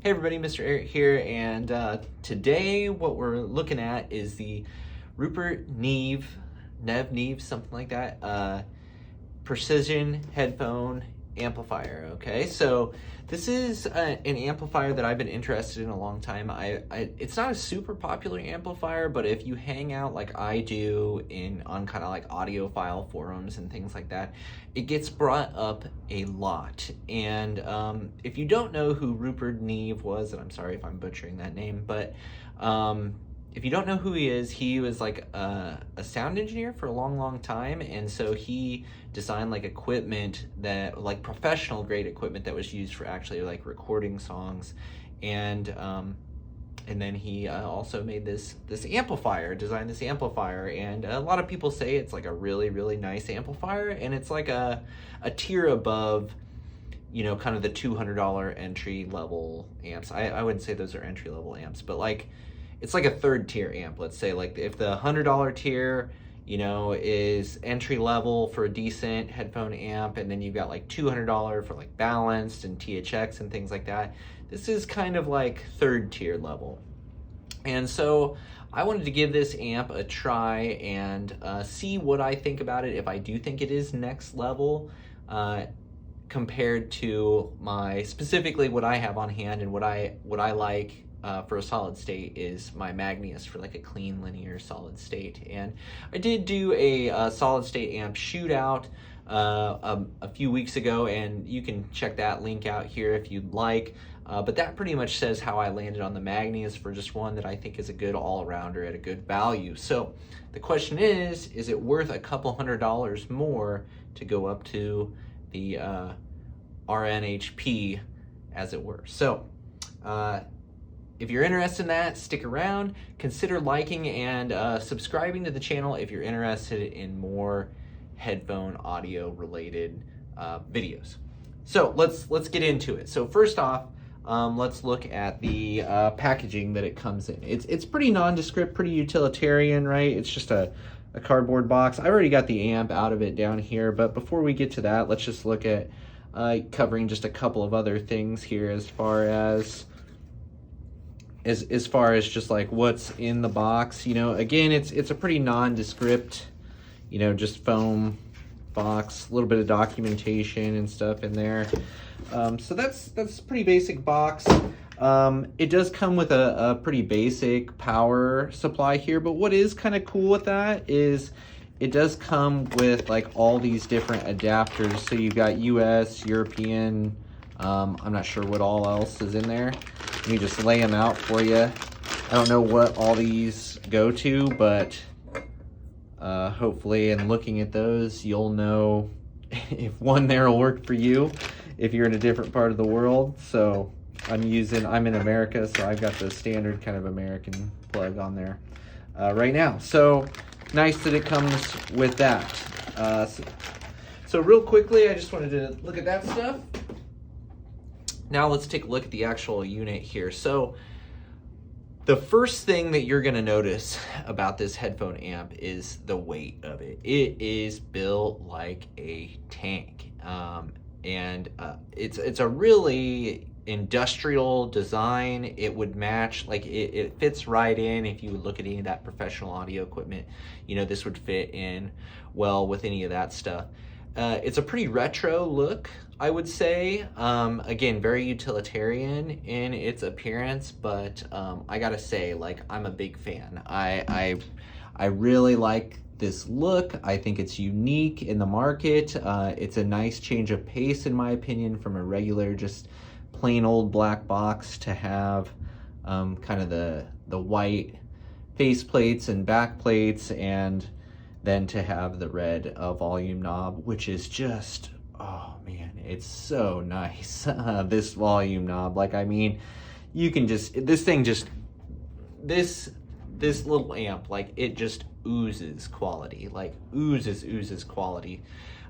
Hey everybody, Mr. Eric here, and today what we're looking at is the Rupert Neve, something like that, precision headphone amplifier. Okay, so this is an amplifier that I've been interested in a long time. It's not a super popular amplifier, but if you hang out like I do on kind of like audiophile forums and things like that, it gets brought up a lot. And if you don't know who Rupert Neve was, and I'm sorry if I'm butchering that name, but if you don't know who he was like a sound engineer for a long time, and so he designed like equipment that, like professional grade equipment that was used for actually like recording songs, and then he also made this amplifier, designed this amplifier, and a lot of people say it's like a really nice amplifier, and it's like a tier above, you know, kind of the $200 entry level amps. I wouldn't say those are entry level amps, but like it's like a third tier amp. Let's say like if the $100 tier, you know, is entry level for a decent headphone amp, and then you've got like $200 for like balanced and THX and things like that. This is kind of like third tier level. And so I wanted to give this amp a try and see what I think about it, if I do think it is next level, compared to specifically what I have on hand, and what I like for a solid state is my Magnius for like a clean linear solid state. And I did do a solid state amp shootout a few weeks ago, and you can check that link out here if you'd like. But that pretty much says how I landed on the Magnius for just one that I think is a good all-arounder at a good value. So the question is it worth a couple $100 more to go up to the RNHP, as it were? So if you're interested in that, stick around. Consider liking and subscribing to the channel if you're interested in more headphone audio related videos. So let's get into it. So first off, let's look at the packaging that it comes in. It's pretty nondescript, pretty utilitarian, right? It's just a cardboard box. I already got the amp out of it down here, but before we get to that, let's just look at covering just a couple of other things here as far as just like what's in the box. You know, again, it's a pretty nondescript, you know, just foam box, a little bit of documentation and stuff in there. So that's a pretty basic box. It does come with a pretty basic power supply here, but what is kind of cool with that is it does come with like all these different adapters. So you've got US, European, I'm not sure what all else is in there. Let me just lay them out for you. I don't know what all these go to, but hopefully in looking at those, you'll know if one there will work for you if you're in a different part of the world. So I'm in America, so I've got the standard kind of American plug on there right now. So nice that it comes with that. So real quickly, I just wanted to look at that stuff. Now let's take a look at the actual unit here. So the first thing that you're gonna notice about this headphone amp is the weight of it. It is built like a tank. It's a really industrial design. It would match, like it fits right in. If you would look at any of that professional audio equipment, you know, this would fit in well with any of that stuff. It's a pretty retro look, I would say. Again, very utilitarian in its appearance, but I gotta say, like, I'm a big fan. I really like this look. I think it's unique in the market. It's a nice change of pace, in my opinion, from a regular, just plain old black box to have kind of the white face plates and back plates, and then to have the red volume knob, which is just, oh man, it's so nice. This volume knob, like, I mean, you can just, this little amp, like, it just oozes quality, like oozes quality.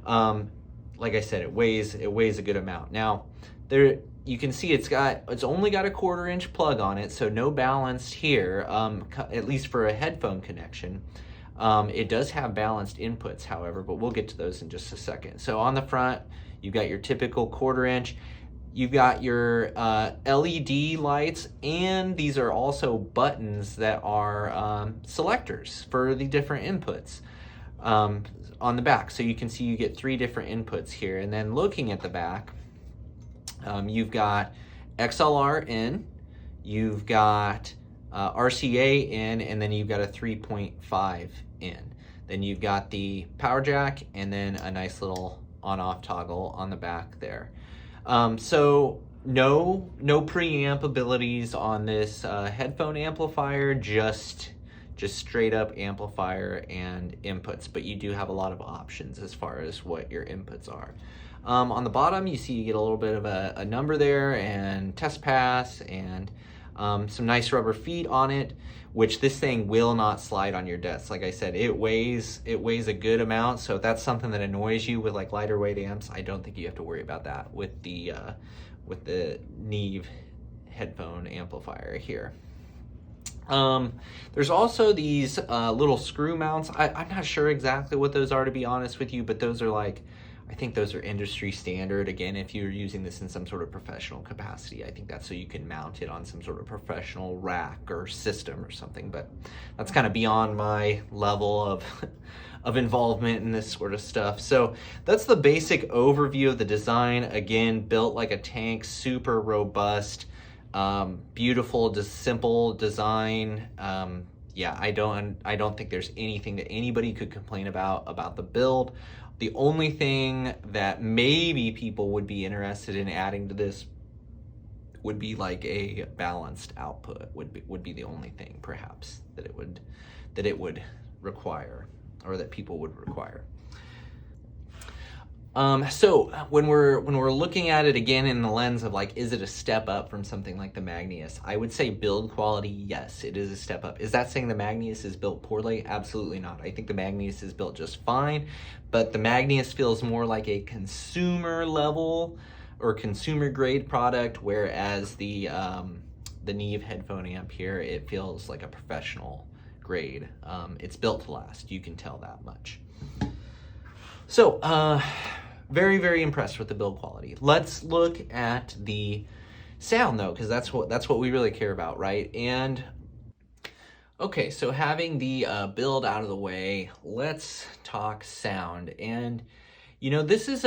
Like I said, it weighs a good amount. Now there, you can see it's only got a 1/4 inch plug on it, so no balanced here, at least for a headphone connection. It does have balanced inputs, however, but we'll get to those in just a second. So on the front, you've got your typical 1/4 inch. You've got your LED lights, and these are also buttons that are selectors for the different inputs on the back. So you can see you get 3 different inputs here. And then looking at the back, you've got XLR in, you've got RCA in, and then you've got a 3.5 in. Then you've got the power jack, and then a nice little on-off toggle on the back there. So no preamp abilities on this headphone amplifier, just straight up amplifier and inputs, but you do have a lot of options as far as what your inputs are. On the bottom, you see you get a little bit of a number there, and test pass, and some nice rubber feet on it, which this thing will not slide on your desk. Like I said, it weighs a good amount, so if that's something that annoys you with like lighter weight amps, I don't think you have to worry about that with the Neve headphone amplifier here. There's also these little screw mounts. I'm not sure exactly what those are, to be honest with you, but those are like, I think those are industry standard. Again, if you're using this in some sort of professional capacity, I think that's so you can mount it on some sort of professional rack or system or something, but that's kind of beyond my level of involvement in this sort of stuff. So that's the basic overview of the design. Again, built like a tank, super robust, beautiful, just simple design. Yeah, I don't think there's anything that anybody could complain about the build. The only thing that maybe people would be interested in adding to this would be like a balanced output, would be the only thing perhaps that it would require, or that people would require. So when we're looking at it again in the lens of like, is it a step up from something like the Magnius? I would say build quality, yes, it is a step up. Is that saying the Magnius is built poorly? Absolutely not. I think the Magnius is built just fine, but the Magnius feels more like a consumer level or consumer grade product, whereas the Neve headphone amp here, it feels like a professional grade. It's built to last, you can tell that much. So, very, very impressed with the build quality. Let's look at the sound though, because that's what we really care about, right? And okay, so having the build out of the way, let's talk sound. And this is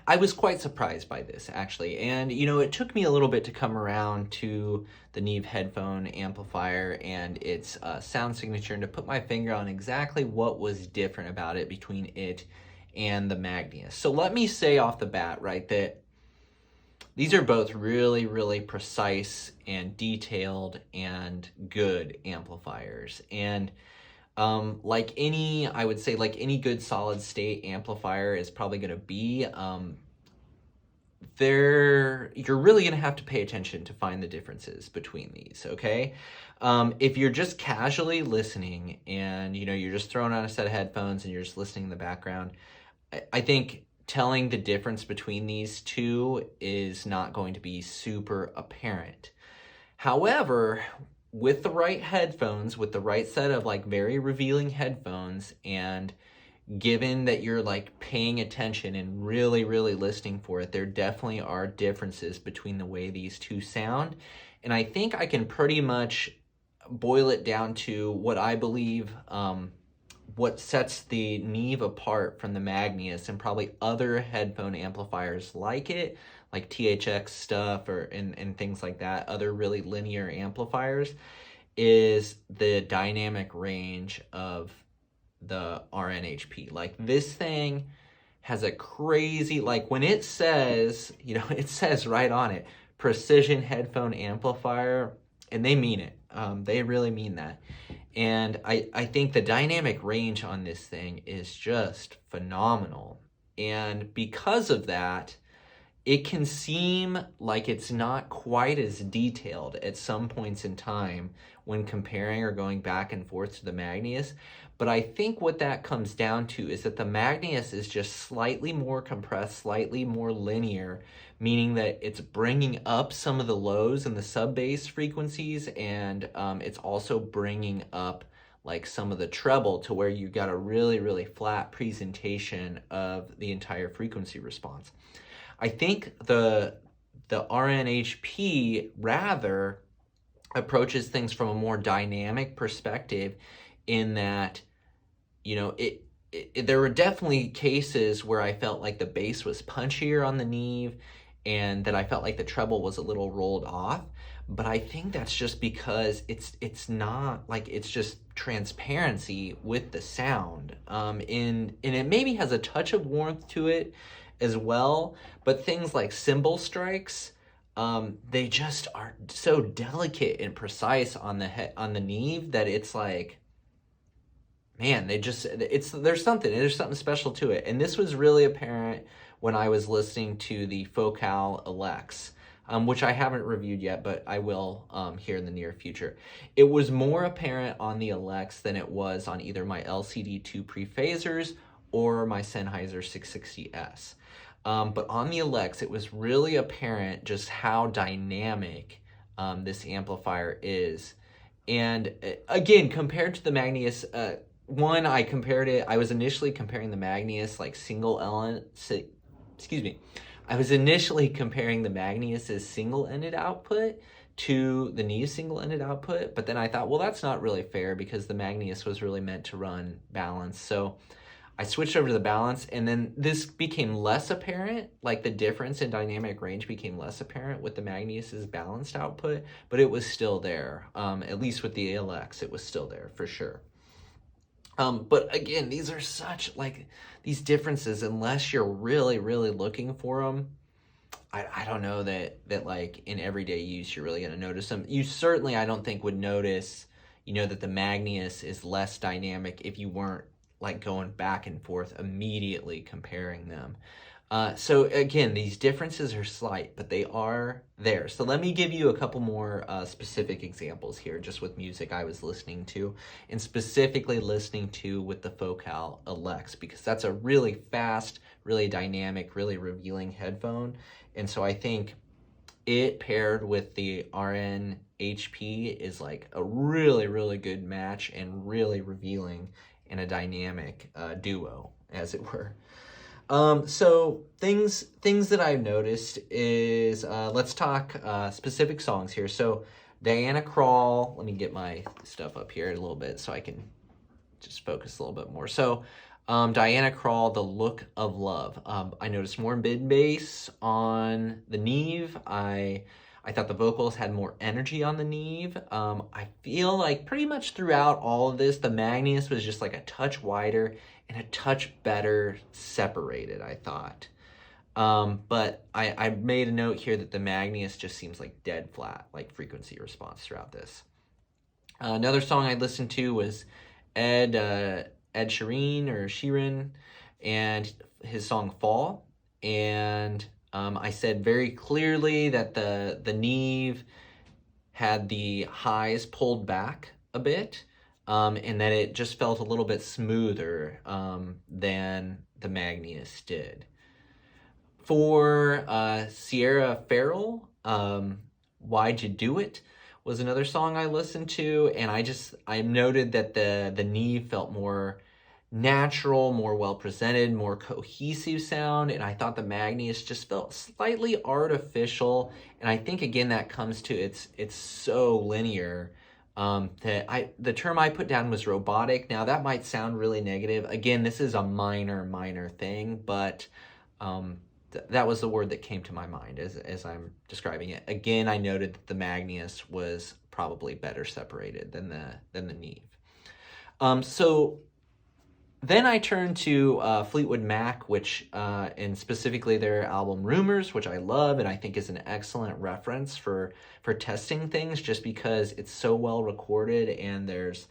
I was quite surprised by this actually. And it took me a little bit to come around to the Neve headphone amplifier and its sound signature, and to put my finger on exactly what was different about it between it and the Magnius. So let me say off the bat, right, that these are both really, really precise and detailed and good amplifiers. And like any good solid state amplifier is probably going to be, you're really going to have to pay attention to find the differences between these, okay? If you're just casually listening and, you're just throwing on a set of headphones and you're just listening in the background, I think telling the difference between these two is not going to be super apparent. However, with the right headphones, with the right set of like very revealing headphones, and given that you're like paying attention and really, really listening for it, there definitely are differences between the way these two sound. And I think I can pretty much boil it down to what I believe what sets the Neve apart from the Magnius and probably other headphone amplifiers like it, like THX stuff and things like that, other really linear amplifiers, is the dynamic range of the RNHP. Like, this thing has a crazy, like when it says, it says right on it, precision headphone amplifier, and they mean it. They really mean that. And I think the dynamic range on this thing is just phenomenal. And because of that, it can seem like it's not quite as detailed at some points in time when comparing or going back and forth to the Magnius. But I think what that comes down to is that the Magnius is just slightly more compressed, slightly more linear, meaning that it's bringing up some of the lows and the sub-bass frequencies, and it's also bringing up like some of the treble to where you got a really, really flat presentation of the entire frequency response. I think the the RNHP rather approaches things from a more dynamic perspective, in that, you know, there were definitely cases where I felt like the bass was punchier on the Neve and that I felt like the treble was a little rolled off. But I think that's just because it's not like, it's just transparency with the sound. And it maybe has a touch of warmth to it as well. But things like cymbal strikes, they just are so delicate and precise on the Neve that it's like, man, there's something special to it. And this was really apparent when I was listening to the Focal Alex, which I haven't reviewed yet, but I will here in the near future. It was more apparent on the Alex than it was on either my LCD2 pre-phasers or my Sennheiser 660S. But on the Alex, it was really apparent just how dynamic this amplifier is. And again, compared to the Magnius, I was initially comparing the Magnius like I was initially comparing the Magnius's single-ended output to the Neve single-ended output, but then I thought, well, that's not really fair because the Magnius was really meant to run balance. So I switched over to the balance, and then this became less apparent, like the difference in dynamic range became less apparent with the Magnius's balanced output, but it was still there. At least with the ALX, it was still there for sure. But again, these are such, like, these differences, unless you're really, really looking for them, I don't know that like in everyday use, you're really going to notice them. You certainly, I don't think, would notice, you know, that the Magnius is less dynamic if you weren't like going back and forth immediately comparing them. So again, these differences are slight, but they are there. So let me give you a couple more specific examples here, just with music I was listening to, and specifically listening to with the Focal Alex, because that's a really fast, really dynamic, really revealing headphone. And so I think it paired with the RNHP is like a really, really good match and really revealing in a dynamic duo, as it were. So things that I've noticed is, let's talk specific songs here. So Diana Krall, let me get my stuff up here a little bit so I can just focus a little bit more. So Diana Krall, The Look of Love. I noticed more mid bass on the Neve. I thought the vocals had more energy on the Neve. I feel like pretty much throughout all of this, the Magnius was just like a touch wider and a touch better separated, I thought. But I made a note here that the Magnius just seems like dead flat, like frequency response throughout this. Another song I listened to was Ed Sheeran and his song Fall. And I said very clearly that the Neve had the highs pulled back a bit, and that it just felt a little bit smoother than the Magnius did. For Sierra Farrell, Why'd You Do It was another song I listened to, and I noted that the Neve felt more natural, more well-presented, more cohesive sound, and I thought the Magnius just felt slightly artificial, and I think, again, that comes to it's so linear. The term I put down was robotic. Now, that might sound really negative. Again, this is a minor thing, but that was the word that came to my mind as I'm describing it. Again, I noted that the Magnius was probably better separated than the Neve. So then I turned to Fleetwood Mac, which, and specifically their album Rumors, which I love and I think is an excellent reference for testing things, just because it's so well recorded and there's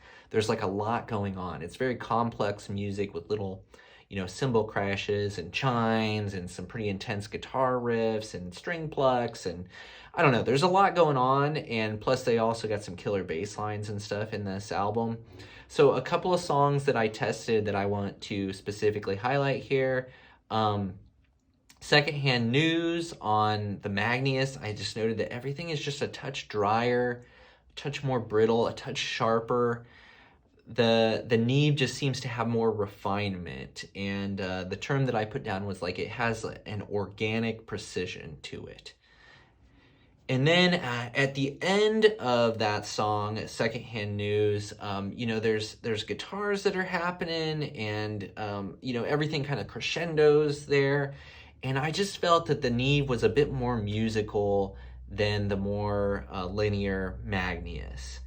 like a lot going on. It's very complex music with little, you know, cymbal crashes and chimes and some pretty intense guitar riffs and string plucks, and I don't know, there's a lot going on, and plus they also got some killer bass lines and stuff in this album. So a couple of songs that I tested that I want to specifically highlight here. Secondhand News on the Magnius, I just noted that everything is just a touch drier, a touch more brittle, a touch sharper. The Neve just seems to have more refinement, and the term that I put down was like it has an organic precision to it. And then at the end of that song, Secondhand News, there's guitars that are happening, and everything kind of crescendos there. And I just felt that the Neve was a bit more musical than the more linear Magnius.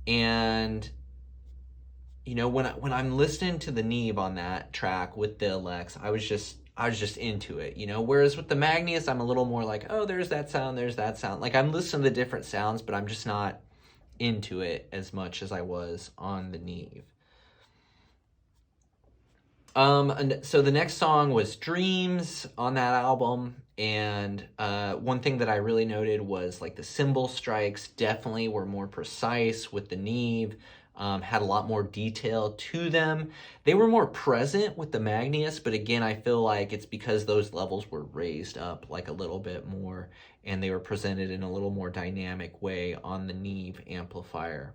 And when I'm listening to the Neve on that track with the Alex, I was just into it, whereas with the Magnius, I'm a little more like, oh, there's that sound. Like, I'm listening to the different sounds, but I'm just not into it as much as I was on the Neve. And so the next song was Dreams on that album, and one thing that I really noted was like the cymbal strikes definitely were more precise with the Neve. Had a lot more detail to them. They were more present with the Magnius, but again, I feel like it's because those levels were raised up like a little bit more, and they were presented in a little more dynamic way on the Neve amplifier.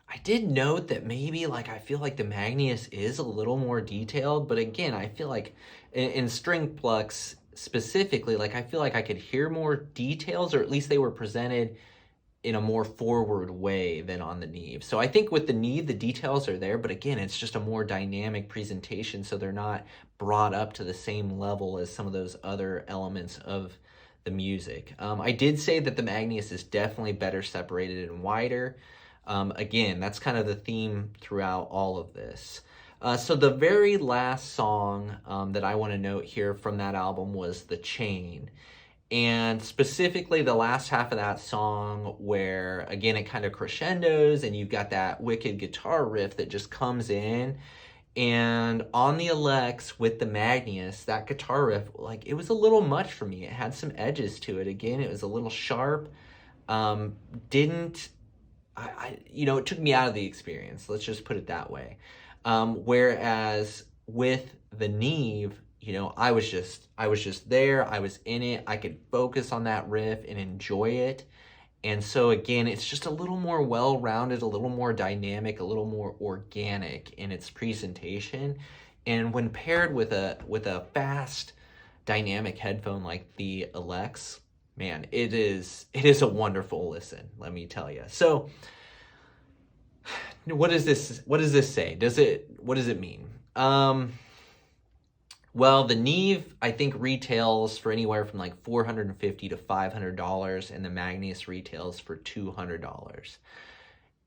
I did note that maybe I feel like the Magnius is a little more detailed, but again, I feel like in string plucks specifically, I feel like I could hear more details, or at least they were presented in a more forward way than on the Neve. So I think with the Neve, the details are there, but again, it's just a more dynamic presentation, so they're not brought up to the same level as some of those other elements of the music. I did say that the Magnius is definitely better separated and wider. Again, that's kind of the theme throughout all of this. So the very last song that I want to note here from that album was The Chain. And specifically the last half of that song where, again, it kind of crescendos and you've got that wicked guitar riff that just comes in. And on the Alex with the Magnius, that guitar riff, it was a little much for me. It had some edges to it. Again, it was a little sharp. It took me out of the experience. Let's just put it that way. Whereas with the Neve, I was just there. I was in it. I could focus on that riff and enjoy it. And so again, it's just a little more well-rounded, a little more dynamic, a little more organic in its presentation. And when paired with a fast, dynamic headphone like the Alex, man, it is a wonderful listen, let me tell you. So what does this say? What does it mean? Well, the Neve, I think, retails for anywhere from $450 to $500, and the Magnius retails for $200.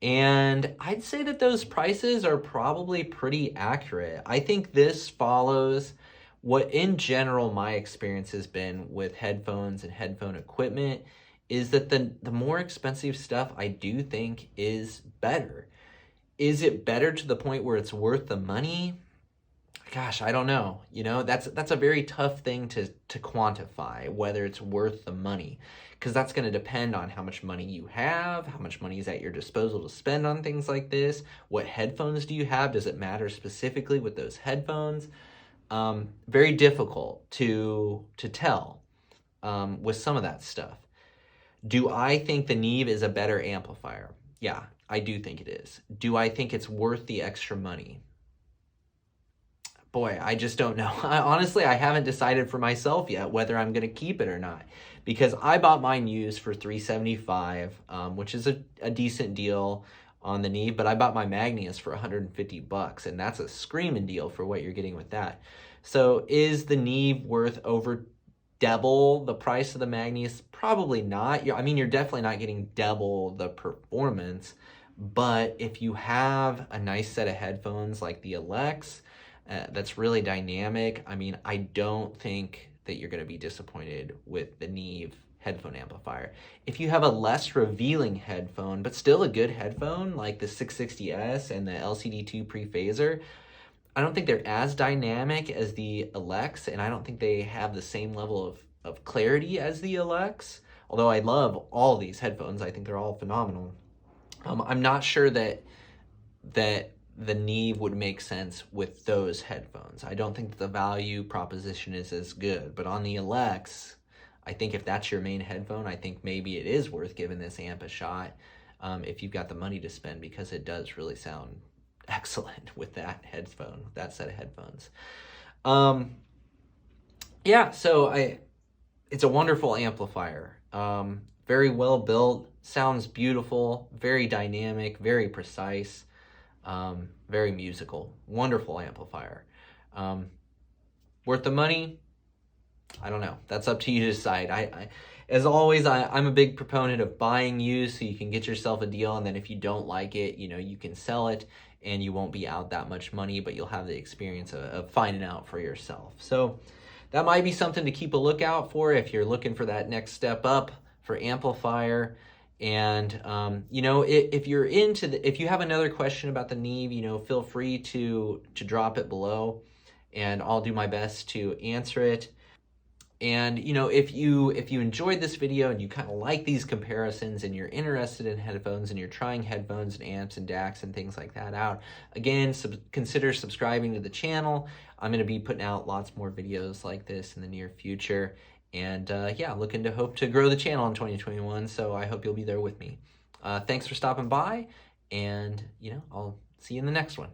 And I'd say that those prices are probably pretty accurate. I think this follows what, in general, my experience has been with headphones and headphone equipment, is that the more expensive stuff, I do think, is better. Is it better to the point where it's worth the money? Gosh, I don't know. That's a very tough thing to quantify, whether it's worth the money, because that's going to depend on how much money you have, how much money is at your disposal to spend on things like this. What headphones do you have? Does it matter specifically with those headphones? Very difficult to tell with some of that stuff. Do I think the Neve is a better amplifier? Yeah, I do think it is. Do I think it's worth the extra money? Boy, I just don't know. Honestly, I haven't decided for myself yet whether I'm going to keep it or not, because I bought mine used for $375, which is a decent deal on the Neve, but I bought my Magnius for $150, and that's a screaming deal for what you're getting with that. So is the Neve worth over double the price of the Magnius? Probably not. You're definitely not getting double the performance, but if you have a nice set of headphones like the Alex, that's really dynamic, I don't think that you're going to be disappointed with the Neve headphone amplifier. If you have a less revealing headphone, but still a good headphone, like the 660S and the LCD2 pre-phaser, I don't think they're as dynamic as the Alex, and I don't think they have the same level of clarity as the Alex, although I love all these headphones. I think they're all phenomenal. I'm not sure that the Neve would make sense with those headphones. I don't think that the value proposition is as good, but on the Alex, I think if that's your main headphone, I think maybe it is worth giving this amp a shot if you've got the money to spend, because it does really sound excellent with that headphone, that set of headphones. yeah, so it's a wonderful amplifier. Very well built, sounds beautiful, very dynamic, very precise, very musical. Wonderful amplifier. Worth the money? I don't know. That's up to you to decide. As always, I'm a big proponent of buying used so you can get yourself a deal, and then if you don't like it, you can sell it and you won't be out that much money, but you'll have the experience of finding out for yourself. So that might be something to keep a lookout for if you're looking for that next step up for amplifier. And if you're if you have another question about the Neve, feel free to drop it below, and I'll do my best to answer it. And if you enjoyed this video and you kind of like these comparisons and you're interested in headphones and you're trying headphones and amps and DACs and things like that out, again, consider subscribing to the channel. I'm going to be putting out lots more videos like this in the near future. And yeah, looking to hope to grow the channel in 2021. So I hope you'll be there with me. Thanks for stopping by, and I'll see you in the next one.